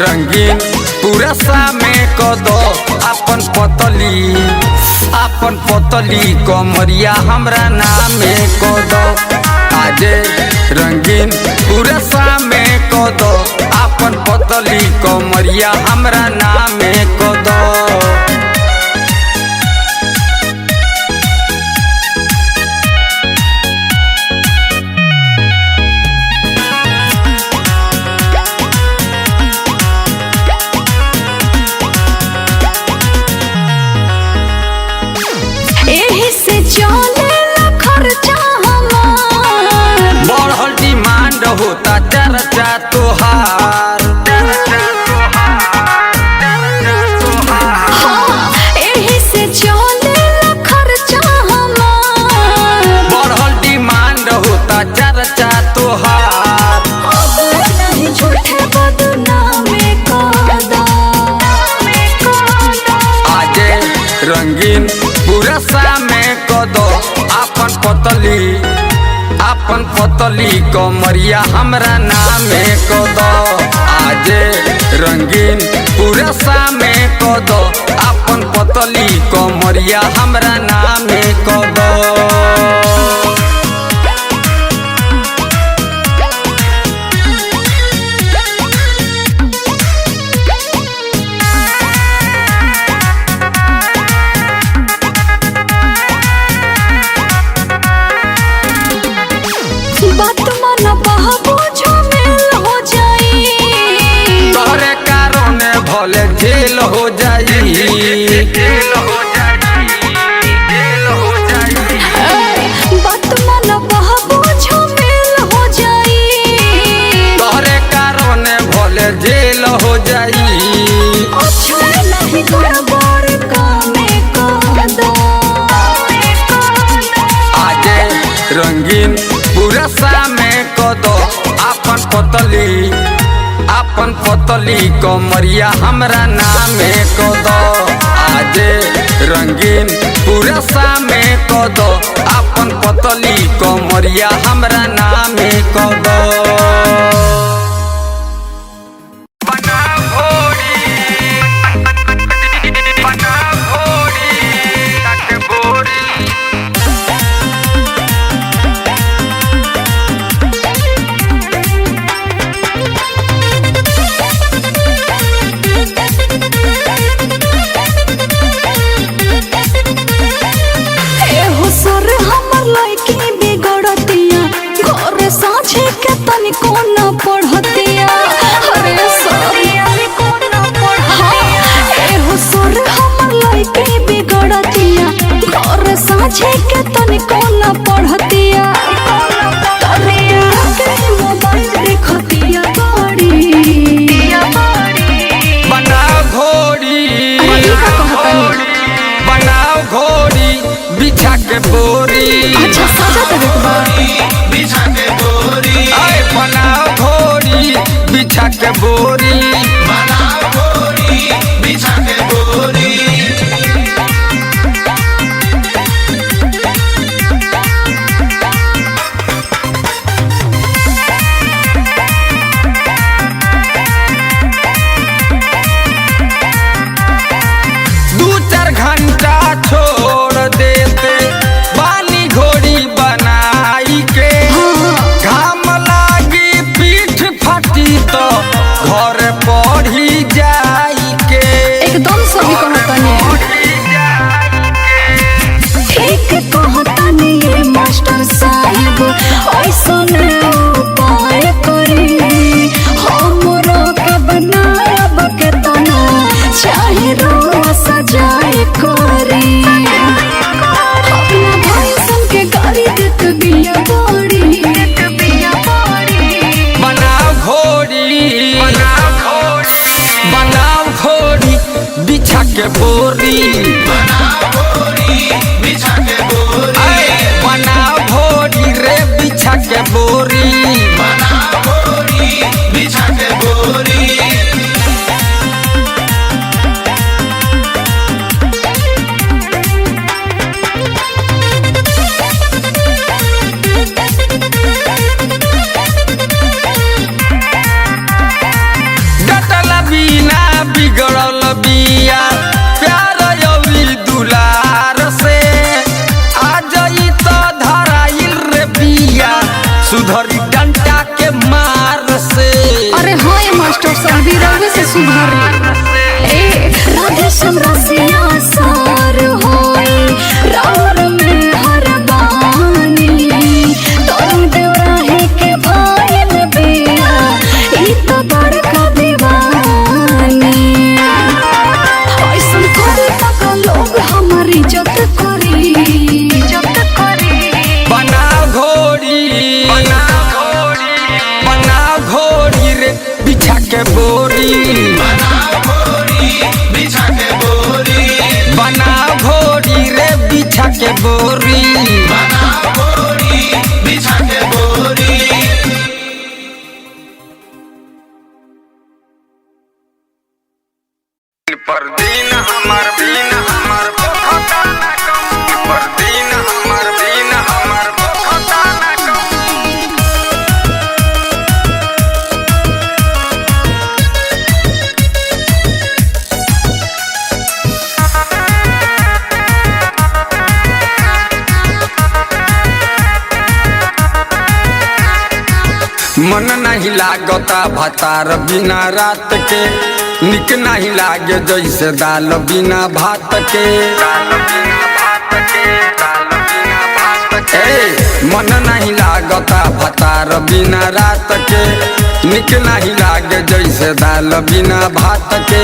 रंगीन पूरा सामे कदो अपन पतली कमरिया हमरा नामे कदो। आजे रंगीन पूरा सामे कदो अपन पतली कमरिया हमरा नामे कदो। बढ़ल डिमांड होता चर्चा तोहार एही से चलेला खर्चा हमार। बढ़ल डिमांड होता चर्चा तोहार। नहीं झूठे बदनामे कदा आजे रंगीन पूरा सामे कदो अपन पतली कमरिया हमरा नामे कदो। आजे रंगीन पूरा सामे कदो अपन पतली कमरिया हमरा नामे कदो। बात मन बहबो झमेल हो जाई। तोहरे कारण भले जेल हो जाई। बात मन बहबो झमेल हो जाई। तोहरे कारण भले जेल हो जाई। अच्छा नहीं गड़बड़ कामे कदा। आजे रंगीन पूरा सामे कदो अपन पतली कमरिया हमरा नामे कदो। आजे रंगीन पूरा सामे कदो अपन पतली कमरिया हमरा नामे कदो। के तनिको न पढ़तिया मोबाइल देखतिया बनाओ घोड़ी बिछा के बोरी। अच्छा सजा बिछा के बोरी। बनाओ घोड़ी बिछा के बोरी। बनाओ घोड़ी बिछा के बोरी। छोड़ देते बानी घोड़ी बनाई के। घाम लागी पीठ फटी तो घर पड़ के बोरी बनाओ घोड़ी बिछा के बोरी बनाओ घोड़ी रे बिछा के बोरी बनाओ घोड़ी बिछा के बोरी डटल बिना बिगड़ल बिया प्यार यौरी दुलार से आ जई तो धराइल रे बिया सुधरी डंटा के मार से। अरे हाँ ये मास्टर साहब रवे से सुधार ए राधे श्याम रसिया सार होए रावर में हर बानी तोर देवराहे के भाईल बिया ई तो बड़का दीवानी ऐसन करे तक लोग हमारी इज्जत करी बनाओ घोड़ी बनाओ घोड़ी रे बिछा के बोरी बनाओ घोड़ी बिछा के बोरी बनाओ घोड़ी रे बिछा के बोरी बनाओ घोड़ी बिछा के बोरी पर दिन हमार बिन हमार भोखता ना कम पर दिन हमार बिन हमार भोखता ना कम। मन नहीं लागता भतार बिना रात के निक नहीं लागे जैसे दाल बिना भात के मन नहीं लागता भतार बिना रात के निक नहीं लागे जैसे दाल बिना भात के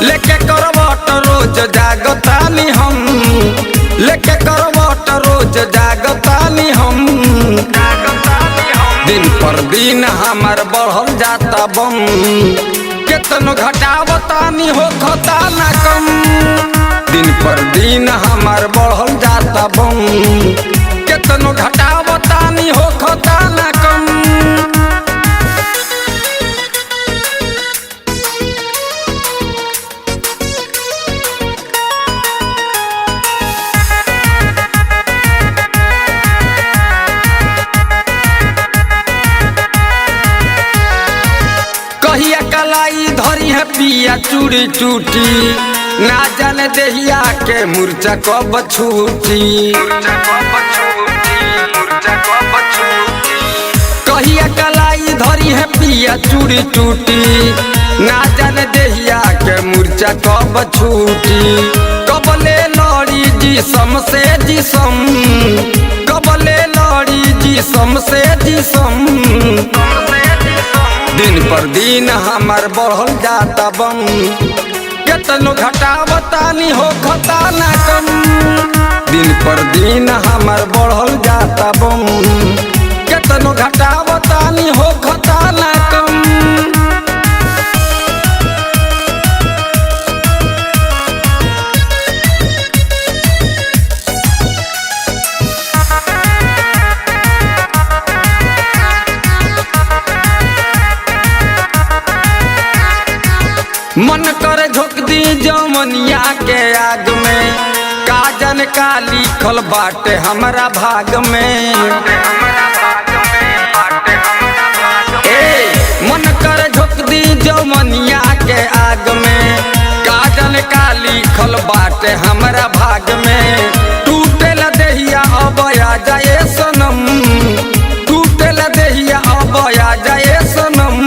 लेके करवट रोज जागतानी हम लेके करवट रोज जागतानी हम दिन पर दिन हमार बढ़ल जाता बम केतनो घटावतानी हो खता ना कम दिन पर दिन हमार बढ़ल जाता बम केतनो घटावतानी हो खता ना कम। कहिया कलाई धरी है पिया चूड़ी टूटी ना जाने देहिया के मूर्छा कब छूटी कहिया कलाई धरी है पिया चूड़ी टूटी ना जाने देहिया के मूर्छा कब छूटी कबले लड़ी जिसम से जिसम कबले लड़ी जिसम से जिसम दिन पर दिन हमार बढ़ल जाता बम केतनो घटावतानी हो खता ना कम दिन पर दिन हमार बढ़ल जाता बम केतनो घटावतानी हो खता ना कम। मन करे झोंक दी जमनिया के आग में काजन का लिखल बाटे हमरा भाग में मन करे झोंक दी जमनिया के आग में काजन का लिखल बाटे हमरा भाग में टूटेल देहिया अब आ जाए सनम टूटेल देहिया अब आ जाए सनम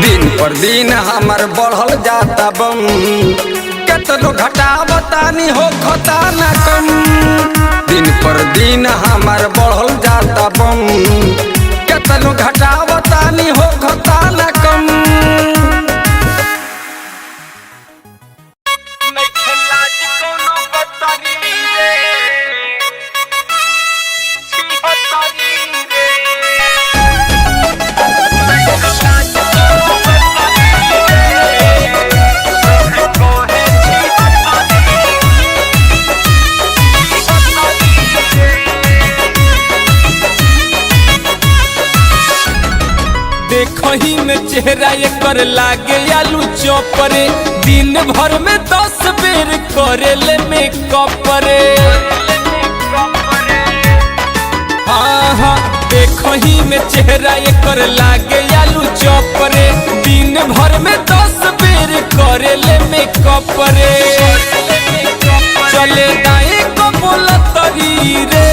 दिन पर दिन हमार बढ़ल जाता बम केतनो घटावतानी हो खता ना कम दिन पर दिन हमार बढ़ल जाता बम केतनो घटावतानी हो खता ना कम। चेहरा एकर लागे आलू चौपरे दिन भर में 10 बेर करेले मेकअप रे। हाँ देखो ही में चेहरा एकर लागे आलू चौपरे दिन भर में 10 बेर करेले मेकअप रे। चले दाएं को बोला तरी रे,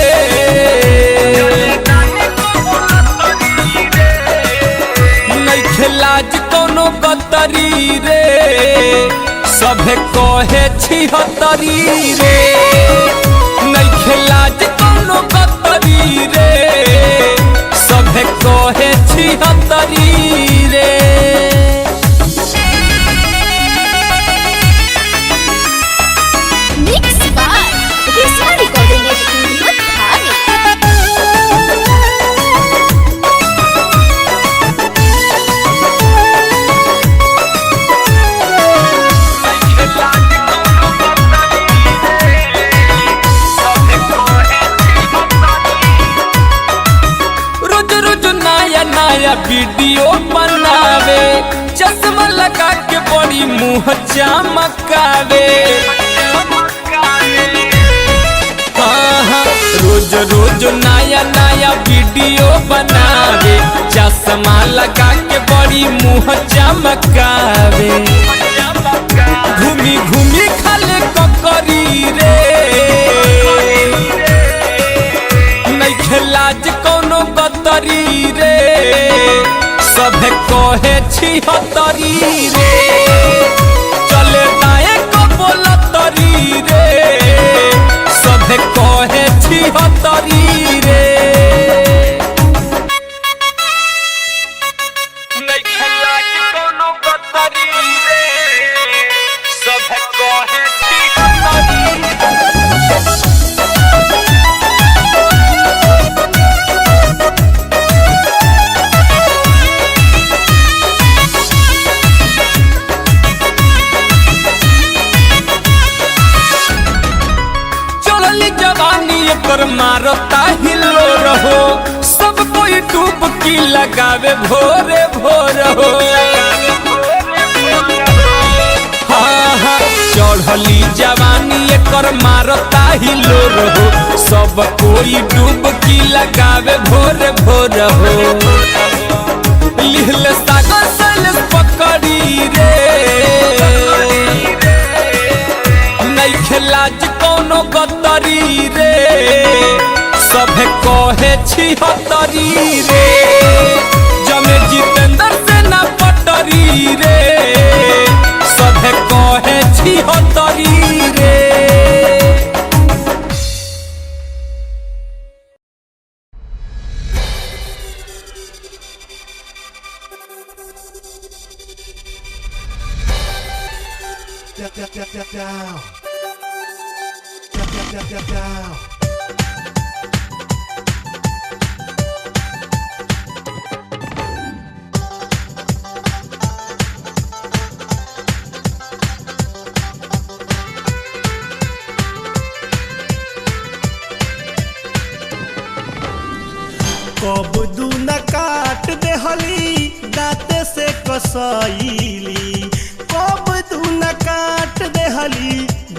लाज कोनो कतरी रे, सभे कहे छिहतरी रे। नइखे लाज कोनो कतरी रे, सभे कहे छिहतरी रे। Mix by Rishma recording studio थाने। नया वीडियो बनावे चश्मा लगा के बड़ी मुँह चमकावे। रोज रोज नया नया वीडियो बनावे चश्मा लगा के बड़ी मुँह चमकावे। घूमी घूमी खाले ककरी रे, नइखे लाज कोनो कतरी रे, सभे कहे छिहतरी रे। चले दाएं को बोलतरी रे, सभे कहे छिहतरी रे। नइखे लाज कोनो कतरी रे, सभे कहे छिहतरी रे। पर मारता हिलो रहो, सब कोई डुबकी लगावे भोरे भोर हो। हाँ चढ़ली जवानी एकर मारता हिलो रहो, सब कोई डुबकी लगावे भोरे भोर हो। लिहले सागर सैलेस पकड़ी रे, नइखे लाज कोनो कतरी रे, सभे कहे छिहतरी रे। जमे जितेंद्र से ना पटरी रे, सभे कहे छिहतरी रे। Down. कब दून काट देहली दाँते से कसैली, कब दून काट देहली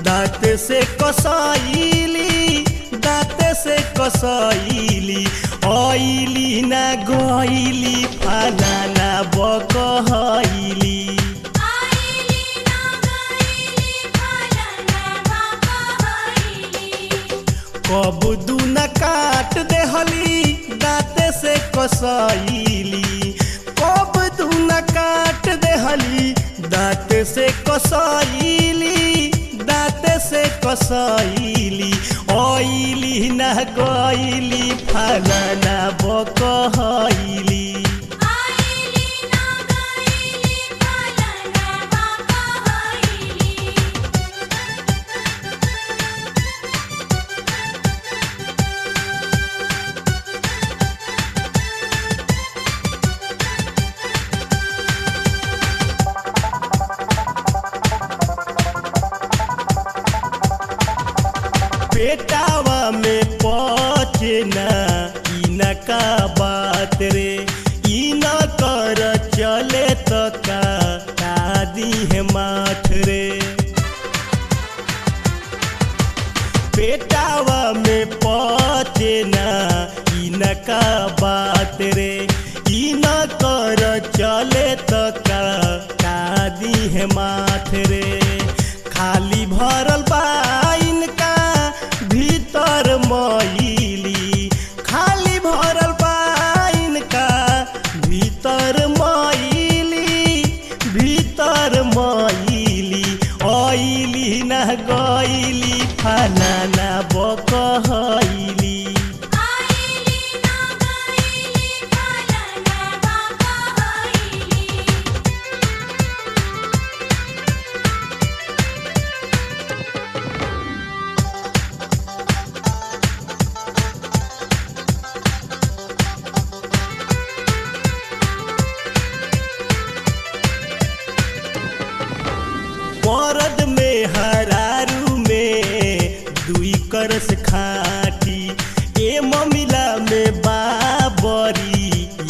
दाँते से कसैली, दाँते से कसैली। आइली ना गइली फलाना बकहैली, कब दून काट देहली दाँते से कसैली, कब दून काट देहली दाँते से कसैली, दाँते से कसैली। आइली ना गइली फलाना बकहैली, पेटावा में पचे ना का बात रे, ई न कर चले पेटावा में पचे ना इनका बात रे, इन कर चले तो का दी है माथ रे। खाली भरल बा इनका भीतर मैली, खाली भरल बा इनका भीतर मैली, भीतर मैली। ऑइली न गईली फलाना बकहैली, मरद में हरारू में दुई करस खाटी, ए ममिला में बाबरी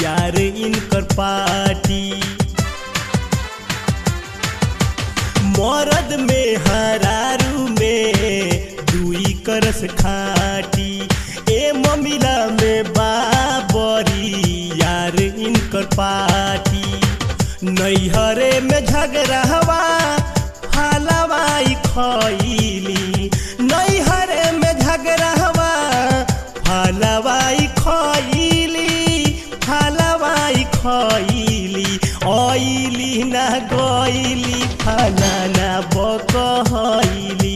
यार इनकर पार्टी। मरद में हरारू में दुई करस खाटी, ए ममिला में बाबरी यार इनकर पार्टी। नैहरे में झगड़ावा फलवाई खैली, नैहरे में झगड़ावा फलवाई खैली, फलवाई खैली। ऑइली न गईली फलाना बकहैली,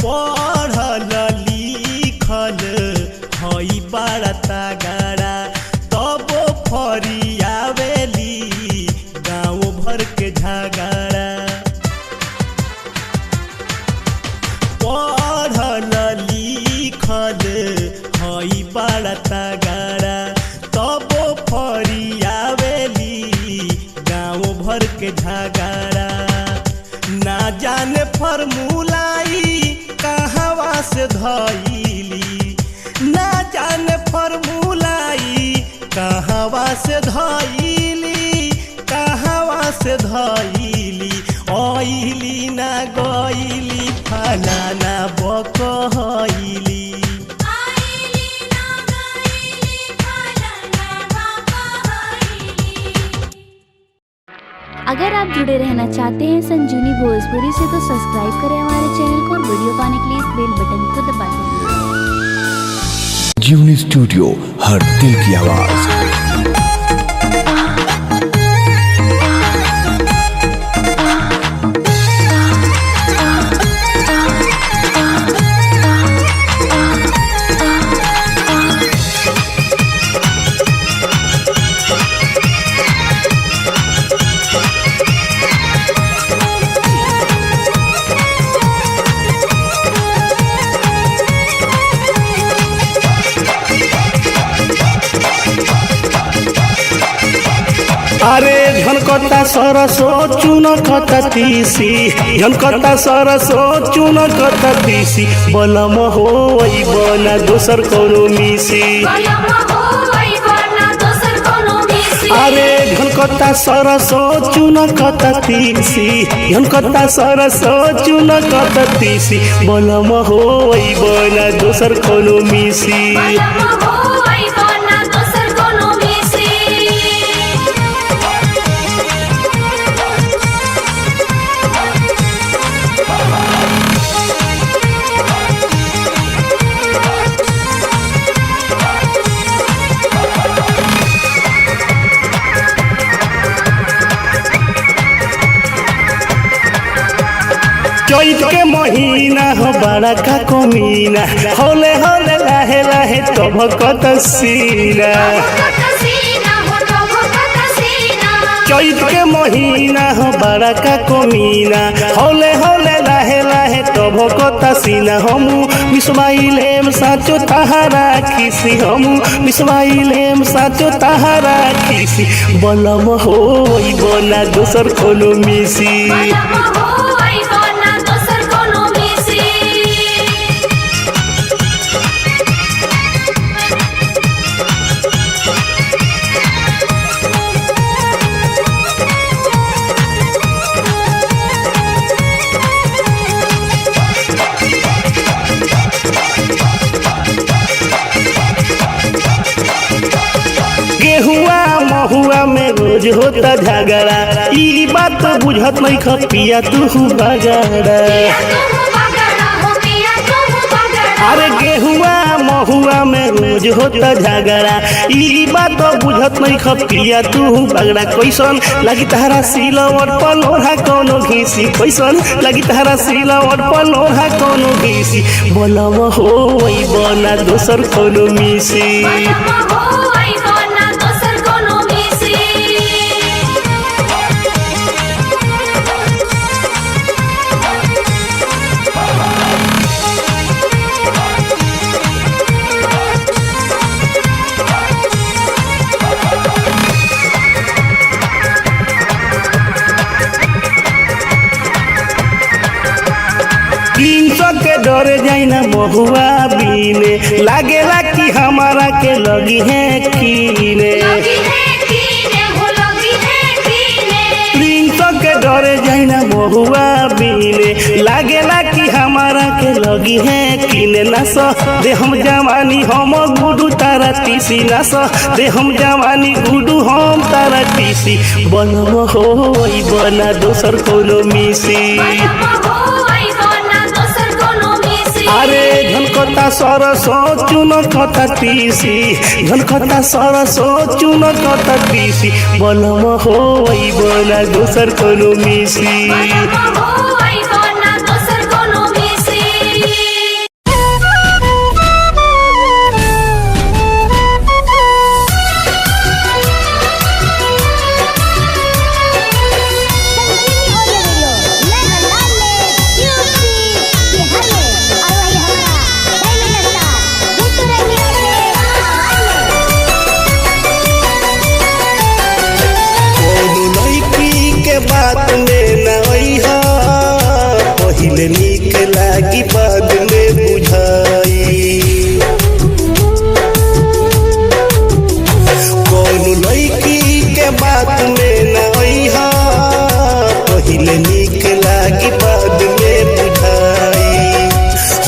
पढ़ल लिखल हई बड़ा तगड़ा, तबो फरियावेली गाँव भर के झगड़ा। पढ़ल लिखल हई बड़ा तगड़ा, तबो फरियावेली गाँव भर के झगड़ा। ना जाने फॉर्मूलाई कहवा से धैली, ना जाने फॉर्मूलाई कहवा से धैली, कहवा से धैली। ऑइली ना गईली फलाना बकहैली, अगर आप जुड़े रहना चाहते हैं संजीवनी भोजपुरी से तो सब्सक्राइब करें हमारे चैनल को और वीडियो पाने के लिए इस बेल बटन को दबा दें। जीवनी स्टूडियो, हर दिल की आवाज। अरे झनकता सरसो चुनकता तीसी, झनकता सरसो चुनकता तीसी। बलम होई बना दोसर कोनो मिसी, अरे झनकता सरसो चुनकता तीसी, झनकता सरसो चुनकता तीसी। बलम होई बना दोसर कोनो मिसी, चैत के महीना हो बड़ा का कमीना, होले होले लाहे लाहे तबकत सीना। चैत के महीना हो बड़ा का कमीना, होले होले लाहे लाहे तो भभकता सीना हमू मिसवाइलेम साचो तहारा खिसी हमू मिसवाइलेम साचो तहारा खिसी बलम होई बना दोसर कोनो मिसी गेहुआ महुआ में रोज होता झगड़ा ई बात बुझत नहीं खपिया तू बगड़ा अरे गेहुआ महुआ में रोज होता झगड़ा ई बात बुझत नहीं खपिया तू बगड़ा कैसन लगी तहरा सिलवट पर लोहा कोनो घीसी कैसन लगी तहरा सिलवट पर लोहा कोनो घीसी बोलम होई बना दोसर कोनो मिसी के डरे जाई ना महुआ बीने लागेला कि हमारा के लगी है कीने के डरे जाई ना महुआ बीने लागेला कि हमारा के लगी है कीने ना सो दे हम जवानी हम गुडू तारा तीसी ना सो दे हम जवानी गुडू हम तारा तीसी बनम होई बना दोसर कोनो मिसी अरे झलकता सरसो चुन कता तीसी झलकता सरसो चुन कता तीसी बनम होई बना दोसर कोनो मिसी बात में न अइहा पहिले नीक लागी बाद में बुझाई कौनो लड़की के बात में न अइहा पहिले नीक लागी बाद में बुझाई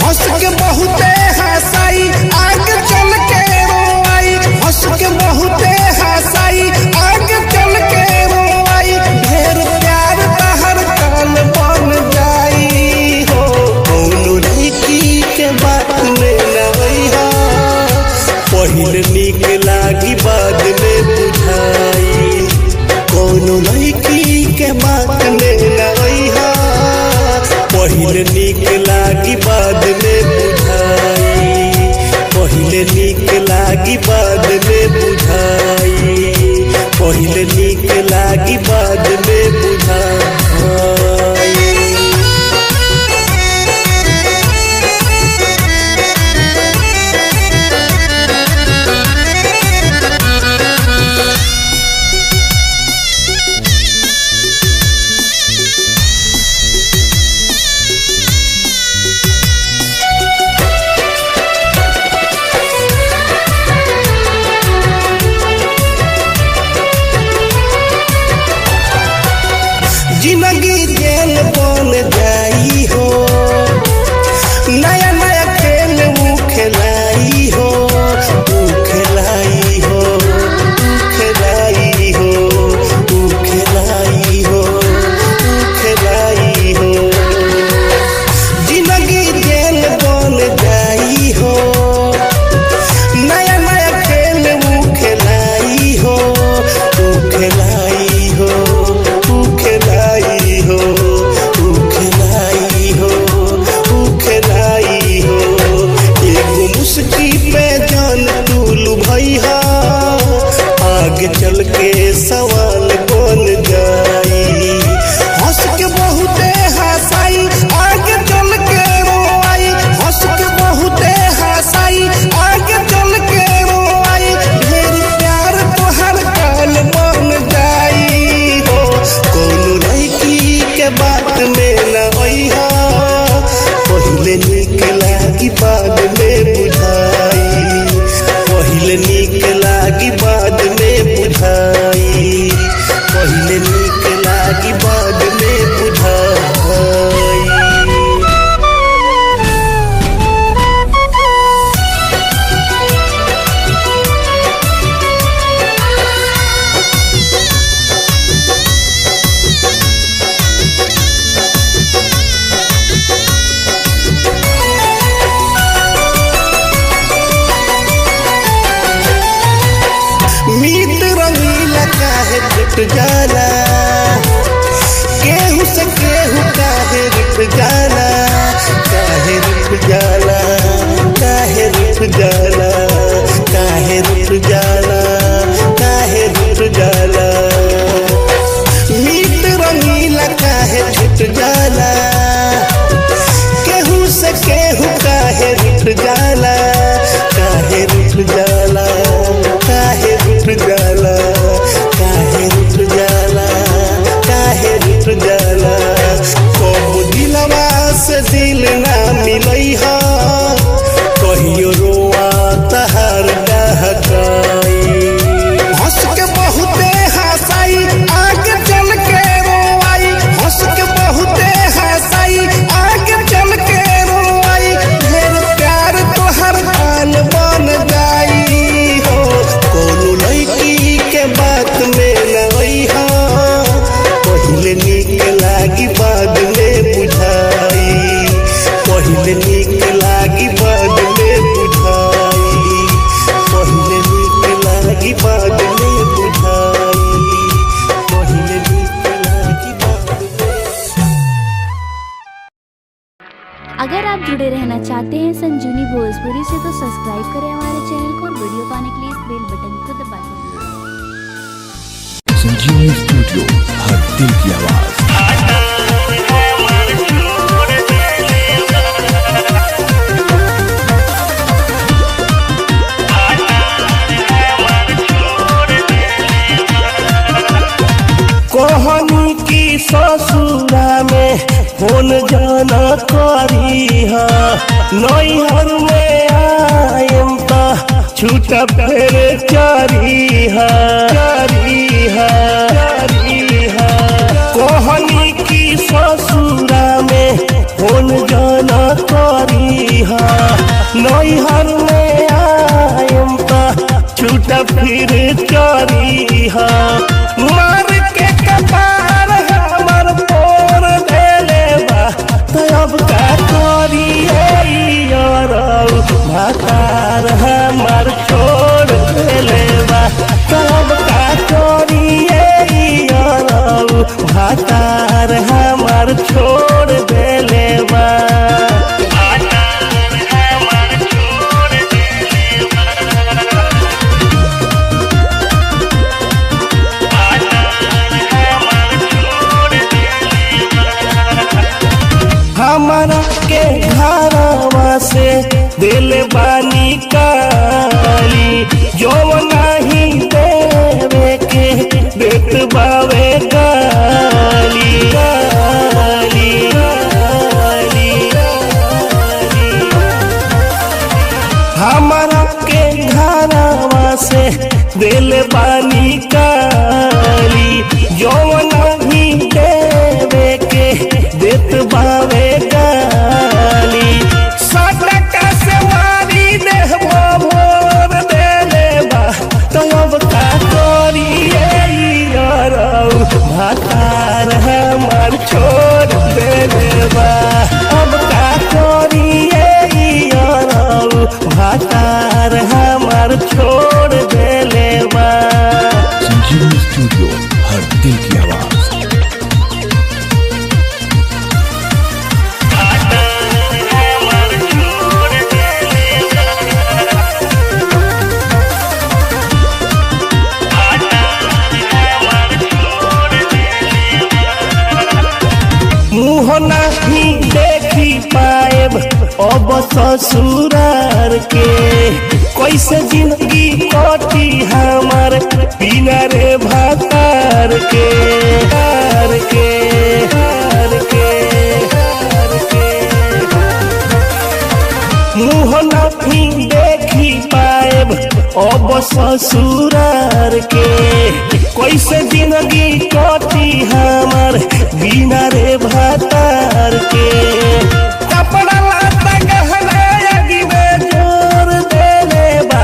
हंस के बहुते हंसाई आगे चल के रोई हंस के बहुते हंसाई आगे चल के रोई ढेर प्यार तहर काल बन जाई हो कौनो लड़की के बात में न अइहा पहिले नीक लागी बाद में बुझाई कौनो लड़की के बात में न अइहा पहिले नीक लागी बाद में बुझाई पहिले नीक लागी बाद में बुझाई पहिले नीक लागी बाद में बुझाई जाला केहू से केहू काहे रुठ जाला काहे रुठ जाला काहे रुठ जाला काहे रुठ जाला काहे रुठ जाला मीत रंगीला काहे छूट जाला केहू से केहू काहे रुठ जाला काहे रुठ जाला काहे रुठ जाला काहे रुठ जाला काहे रुठ जाला कबो दिलवा से दिल ना मिलई हा कहियो रोआ तहर डहकाई हंस के बहुते हंसाई आगे चल के रोआई हंस के बहुते हंसाई आगे चल के रोआई ढेर प्यार तोहर कान बन जाई हो कोनो लड़की के बात में न अइहा पहिले नीक लागी बाद में बुझाई पहिले नीक लागी बाद में बुझाई पहिले नीक लागी बाद में बुझाई पहिले नीक लागी बाद में। अगर आप जुड़े रहना चाहते हैं संजीवनी भोजपुरी से तो सब्सक्राइब करें हमारे चैनल को और वीडियो पाने के लिए इस बेल बटन को दबा दें। संजीवनी स्टूडियो, हर दिल की आवाज। कहानी की ससुरा में फोन जाना करी हा नैहर में आयम ता छूटा फेर चारी हा चारी हा चारी हा कहानी की ससुरा में फोन जाना करी हा नैहर में आयम ता छूटा फिर चारी हा मार के कपार हमर पोर देले बा तो अब का करिए यारो भातार हमर छोड़ देले बा तो अब का करिए यारो भातार हमर छोड़ देले बा हमारा के घरवा से दिल बानी काली जो नहीं देवे के देत बावे गाली गाली गाली गाली हमारा के घरवा से दिल बानी काली जो नहीं देवे के देत बावे गाली सटका से मारी देहबो भोर देले बा तो अब का करिए यारो भातार हमर छोड़ देले बा अब का करिए यारो भातार हमर छोड़ देले बा। संजीवनी स्टूडियो, हर दिल की आवाज। मुँह नहीं देखी पाएब अब ससुरार के कैसे जिंदगी कटी हमार बिना रे भातार के हार के हार के हार के मुँह नहीं देखी पाएब अब ससुरार के कैसे जिंदगी कटी हमार बिना रे भातार के कपड़ा लाता गहना यदि में जोर देले बा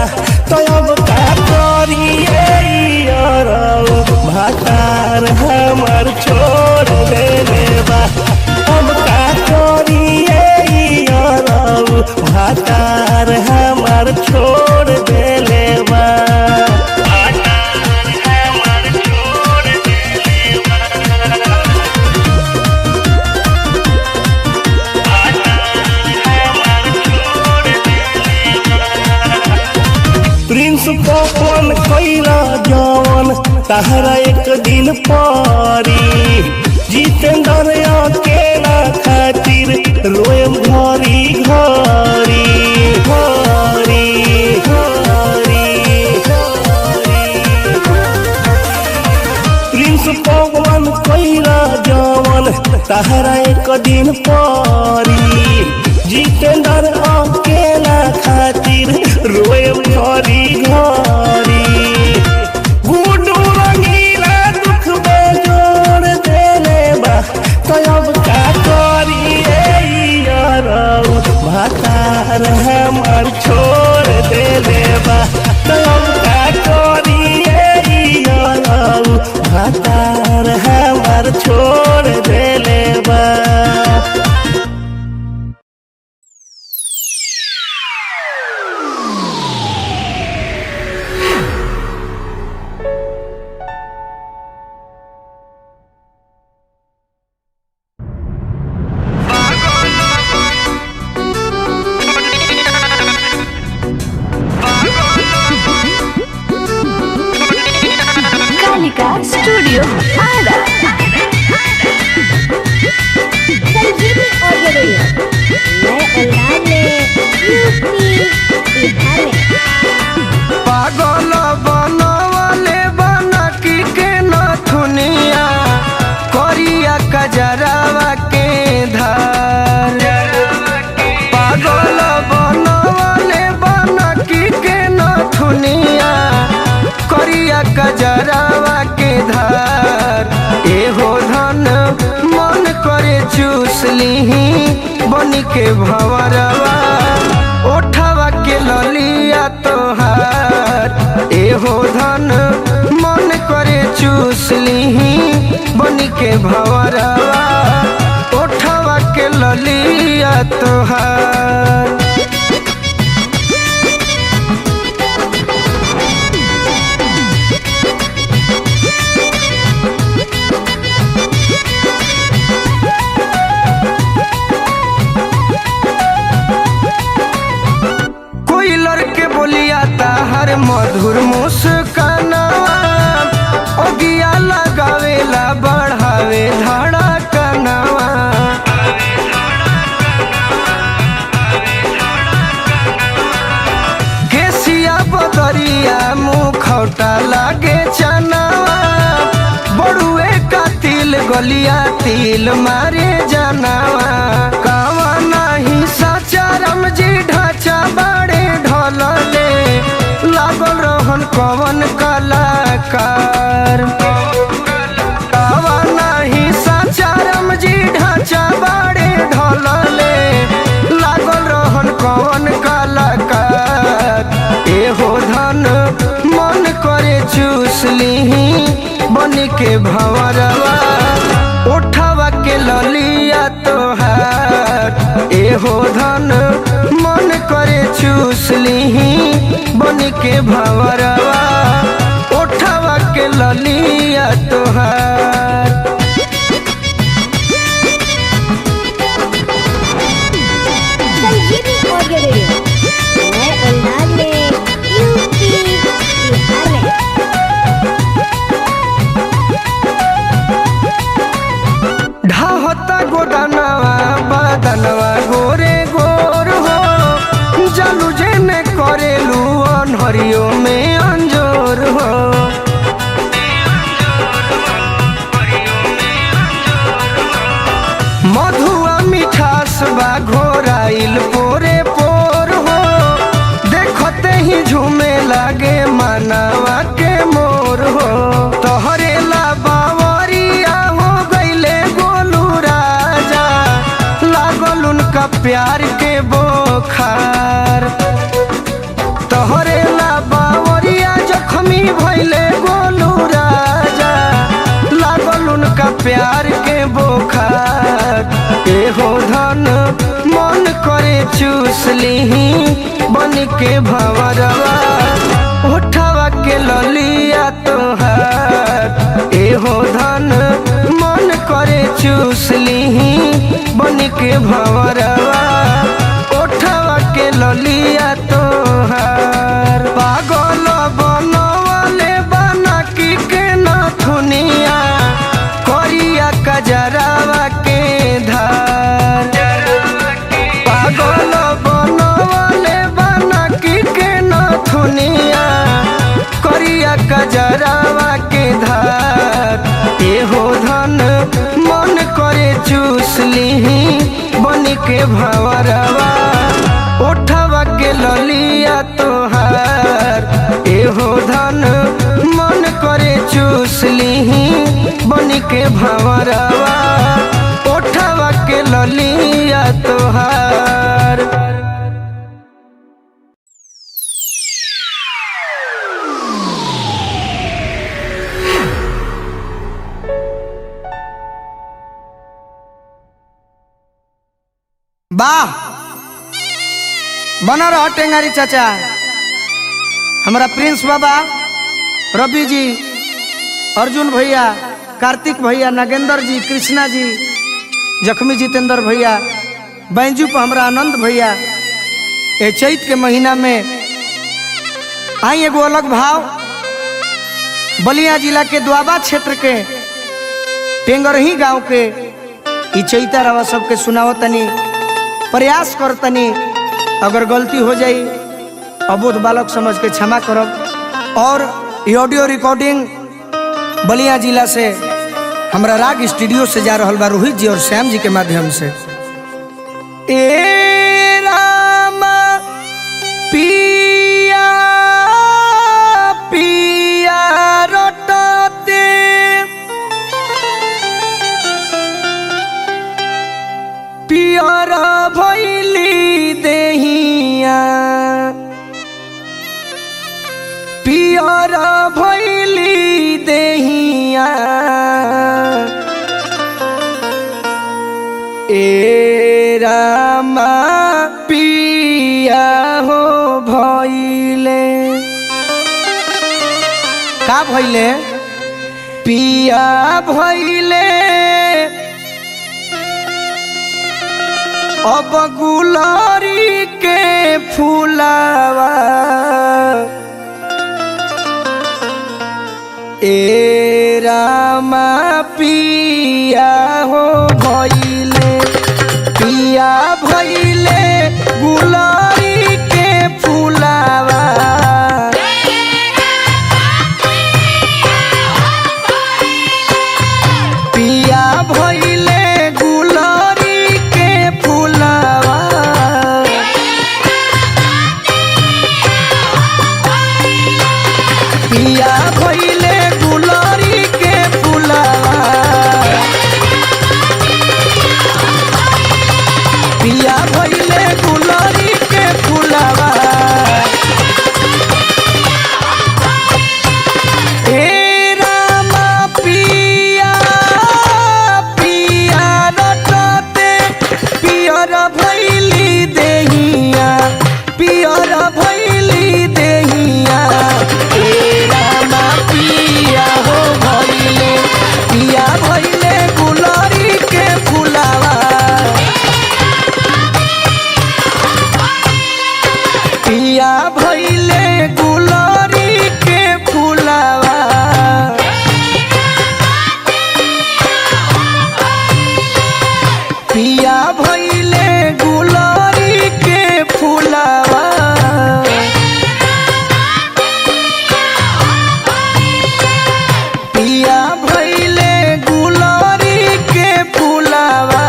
तो अब का करिए यारो भातार हमार छोड़ देले बा अब का करिए यारो भातार हमार छोड़ देले बा भातार हमार छोड़ कैला जवन तहरा एक दिन पारी जितेंद्र अकेला खातिर रोए घरी घरी घरी घरी प्रिंस पवन कैला जवन तहरा एक दिन पारी जितेंद्र अकेला खातिर रोए घरी घरी गुडू रंगीला दुख बेजोड़ देले बा तो अब का करी यारो भातार हमार छोड़ देले बा तो अब का करी यारो भातार हमार छोड़ देले बा। कालिका स्टूडियो आरा। संजीवनी ऑडियो नए अंदाज में यूपी बिहार में। पागल बनवले बनकी के नथुनिया करिया कजरावा के धार। पागल बनवले बनकी के नथुनिया करिया कजरावा के धार। एहो धन मन करे चूस लीही बन के भंवरवा ओठवा के ललिया तोहार। एहो धन मन करे चूस लीही बन के भंवरवा ओठवा के ललिया तोहार। कोई लड़के बोलिया ताहर मधुर मुस्काना ओगिया लगावेला बढ़ावे धड़कनवा। केसिया बदरिया मुखौटा लागे चनावा बड़ुए का तिल गलिया तिल मारे जनावा। कावा नहीं साचा रमजी ढांचा बड़े ढोलले लागल रहन कवन कलाकार। कावा नहीं साचा रमजी ढांचा बड़े ढोलले लागल रहन कवन कलाकार। एहो धन मन करे चूस लीही बन के भंवरवा ओठवा के ललिया तोहार। एहो धन मन करे चूस लीही बन के भंवरवा ओठवा के ललिया तोहार। संजीवनी ऑडियो नए अंदाज में यूपी बिहार में। ढाहता गोदानवा बदनवा गोरे गोर हो जलू जेने करेलू अनहरियो में अंजोर हो। मधुआ मिठास बा घोराइल पोरे पोर हो देखते ही झूमे लागे मनवा के मोर हो। तोहरे ला बावरिया हो गईले गोलू राजा लागल उनका प्यार के बोखार। तोहरे ला बावरिया जख्मी भइले गोलू राजा लागल उनका प्यार के बोखार। एहो धन मन करे चूस लीही बन के भंवरवा ओठवा के ललिया तोहार। एहो धन मन करे चूस लीही बन के भंवरवा ओठवा के ललिया तोहार। पागल बनवले के भंवरवा ओठवा के ललिया तोहार। वाह बना रहा टेंगारी चाचा, हमारा प्रिंस बाबा, रवि जी, अर्जुन भैया, कार्तिक भैया, नागेंद्र जी, कृष्णा जी, जख्मी जितेंद्र भैया, बैंजू पर हमारा आनंद भैया। ये चैत के महीना में आई एगो अलग भाव बलिया जिला के द्वाबा क्षेत्र के टेंगरही गांव के ई चैता रवा सबके सुनाओ तनी, प्रयास कर तनी, अगर गलती हो जाई अबोध बालक समझ के क्षमा करब। और ये ऑडियो रिकॉर्डिंग बलिया जिला से हमारा राग स्टूडियो से जा रहा बा रोहित जी और श्याम जी के माध्यम से। ए राम पिया पिया रटते पियर भैली देहिया पियर भैली देहिया ए रामा पिया हो भैले का भैले पिया भैले अब गुलारी के फूलावा ए रामा पिया हो भइले पिया भइले गुलारी के फूलावा पिया भइले गुलारी के फूलावा पिया भइले गुलारी के फूलावा पिया भइले गुलारी के फूलावा ए रामा पिया पिया रटते पियर भइली देहिया पियर भइली देहिया ए रामा पिया हो भइले पिया भइले गुलारी के फूलावा पिया भइले गुलारी के फूलावा पिया भइले गुलारी के फूलावा पिया भइले गुलारी के फूलावा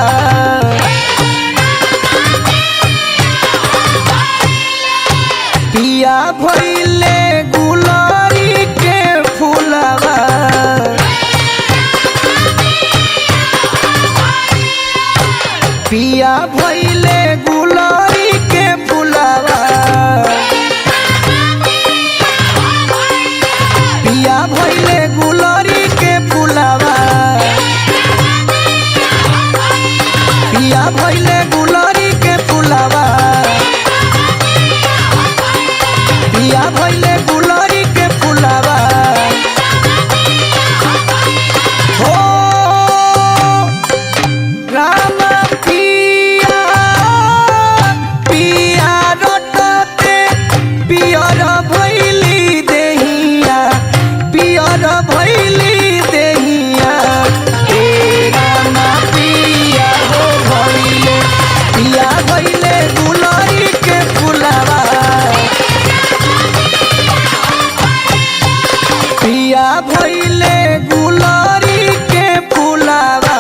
पिया भइले गुलारी के फूलावा पिया भइले गुलारी के फूलावा पिया भइले गुलारी के फूलावा पिया भइले गुलारी के फूलावा पिया भइले गुलारी के फूलावा हो राम पिया पिया रटते पियर भइली देहिया पियर भइली देहिया ए राम पिया हो भइले पिया भइले गुलारी के फूलावा पिया भइले गुलारी के फूलावा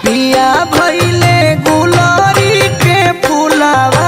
पिया भइले गुलारी के फूलावा